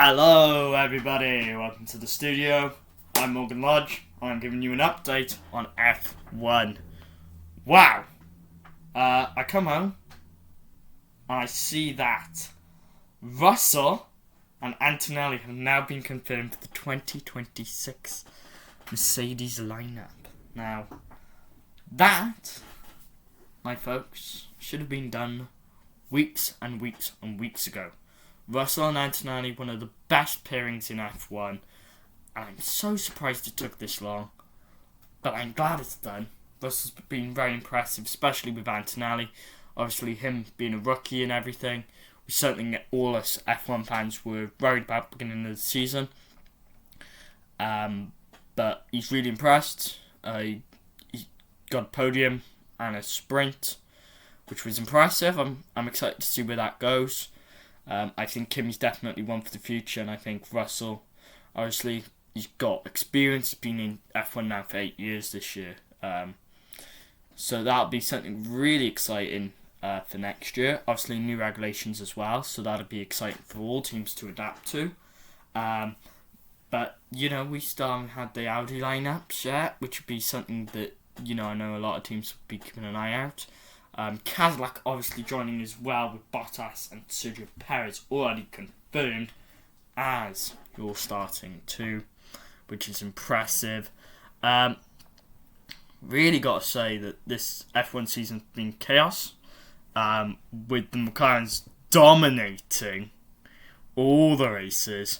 Hello everybody, welcome to the studio. I'm Morgan Lodge. I'm giving you an update on F1. Wow! I come home and I see that Russell and Antonelli have now been confirmed for the 2026 Mercedes lineup. Now, that, my folks, should have been done weeks and weeks and weeks ago. Russell and Antonelli, one of the best pairings in F1, and I'm so surprised it took this long, but I'm glad it's done. Russell's been very impressive, especially with Antonelli. Obviously, him being a rookie and everything, we certainly, all us F1 fans were worried about at the beginning of the season. But he's really impressed. He got a podium and a sprint, which was impressive. I'm excited to see where that goes. I think Kimi's definitely one for the future, and I think Russell, obviously, he's got experience. He's been in F1 now for 8 years this year. So that'll be something really exciting for next year. Obviously, new regulations as well, so that'll be exciting for all teams to adapt to. But, we still haven't had the Audi lineups yet, which would be something that, I know a lot of teams will be keeping an eye out. Cadillac obviously joining as well, with Bottas and Sergio Perez already confirmed as your starting two, which is impressive. Really got to say that this F1 season's been chaos, with the McLarens dominating all the races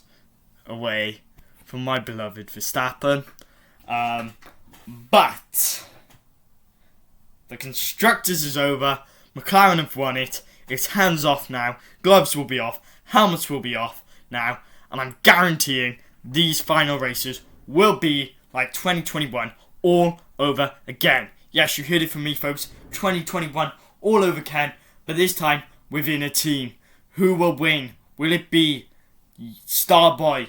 away from my beloved Verstappen. But the Constructors is over. McLaren have won it. It's hands off now. Gloves will be off. Helmets will be off now. And I'm guaranteeing these final races will be like 2021 all over again. Yes, you heard it from me, folks. 2021 all over again. But this time within a team. Who will win? Will it be Starboy,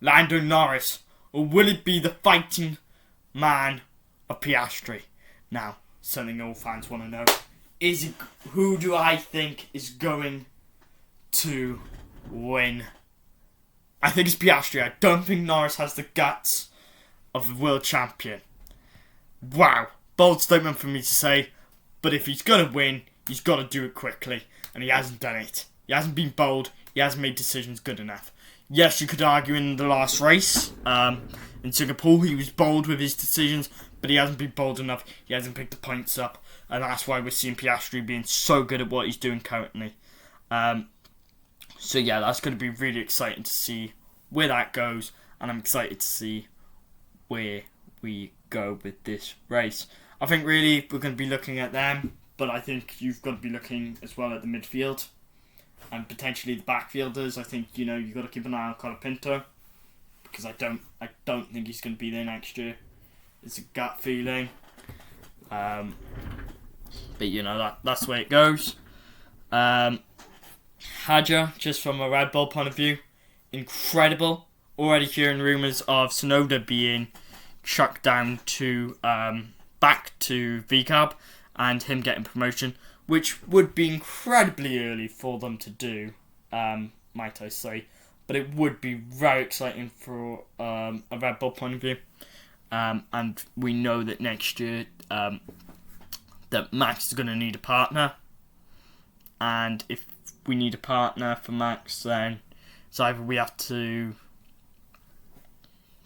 Lando Norris? Or will it be the fighting man of Piastri? Now, something all fans want to know is who do I think is going to win? I think it's Piastri. I don't think Norris has the guts of the world champion. Wow, bold statement for me to say, but if he's going to win, he's got to do it quickly, and he hasn't done it. He hasn't been bold. He hasn't made decisions good enough. Yes, you could argue in the last race in Singapore he was bold with his decisions, but he hasn't been bold enough. He hasn't picked the points up, and that's why we're seeing Piastri being so good at what he's doing currently. So yeah, that's going to be really exciting to see where that goes, and I'm excited to see where we go with this race. I think really we're going to be looking at them, but I think you've got to be looking as well at the midfield and potentially the backfielders. I think you've got to keep an eye on Colapinto, because I don't think he's going to be there next year. It's a gut feeling. But that's the way it goes. Hadja, just from a Red Bull point of view, incredible. Already hearing rumours of Tsunoda being chucked down to back to VCAB and him getting promotion, which would be incredibly early for them to do, might I say. But it would be very exciting for a Red Bull point of view. And we know that next year that Max is going to need a partner. And if we need a partner for Max, then it's either we have to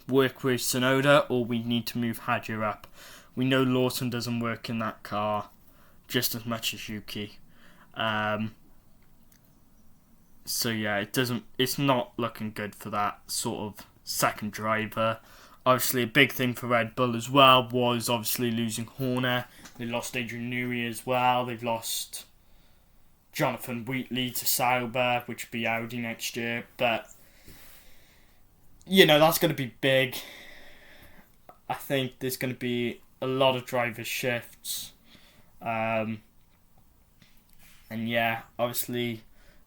work with Tsunoda or we need to move Hadja up. We know Lawson doesn't work in that car just as much as Yuki. So yeah, it's not looking good for that sort of second driver. Obviously, a big thing for Red Bull as well was obviously losing Horner. They lost Adrian Newey as well. They've lost Jonathan Wheatley to Sauber, which will be Audi next year. But, that's going to be big. I think there's going to be a lot of driver shifts. And yeah, obviously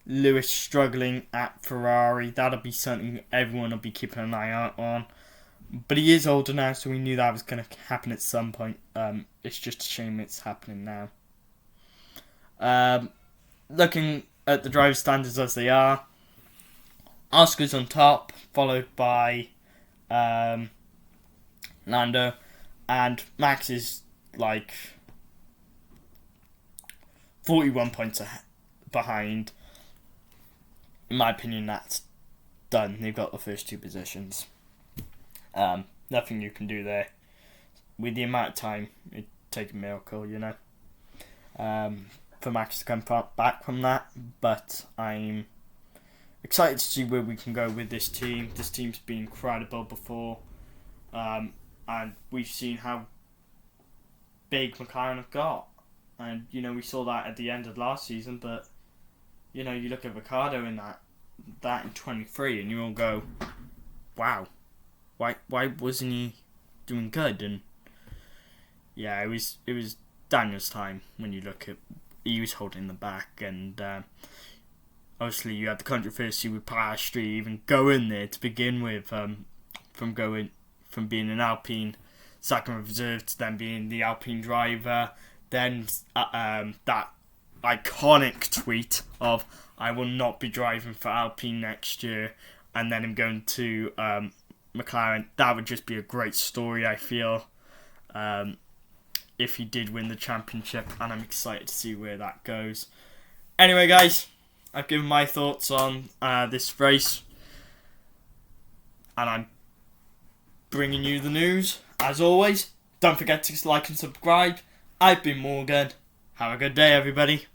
Lewis struggling at Ferrari. That'll be something everyone will be keeping an eye out on. But he is older now, so we knew that was going to happen at some point. It's just a shame it's happening now. Looking at the driver standards as they are, Oscar's on top, followed by Lando, and Max is like 41 points behind. In my opinion, that's done. They've got the first two positions. Nothing you can do there. With the amount of time, it'd take a miracle, for Max to come back from that. But I'm excited to see where we can go with this team. This team's been incredible before. And we've seen how big McLaren have got. And, we saw that at the end of last season. But, you look at Ricciardo in that in 23 and you all go, wow, why wasn't he doing good? And, yeah, it was Daniel's time when you look at, he was holding the back. And, obviously you had the controversy with Piastri even going there to begin with, from being an Alpine second reserve to then being the Alpine driver. Then that iconic tweet of "I will not be driving for Alpine next year," and then him going to McLaren. That would just be a great story, I feel, if he did win the championship, and I'm excited to see where that goes. Anyway, guys, I've given my thoughts on this race, and I'm bringing you the news. As always, don't forget to like and subscribe. I've been Morgan. Have a good day, everybody.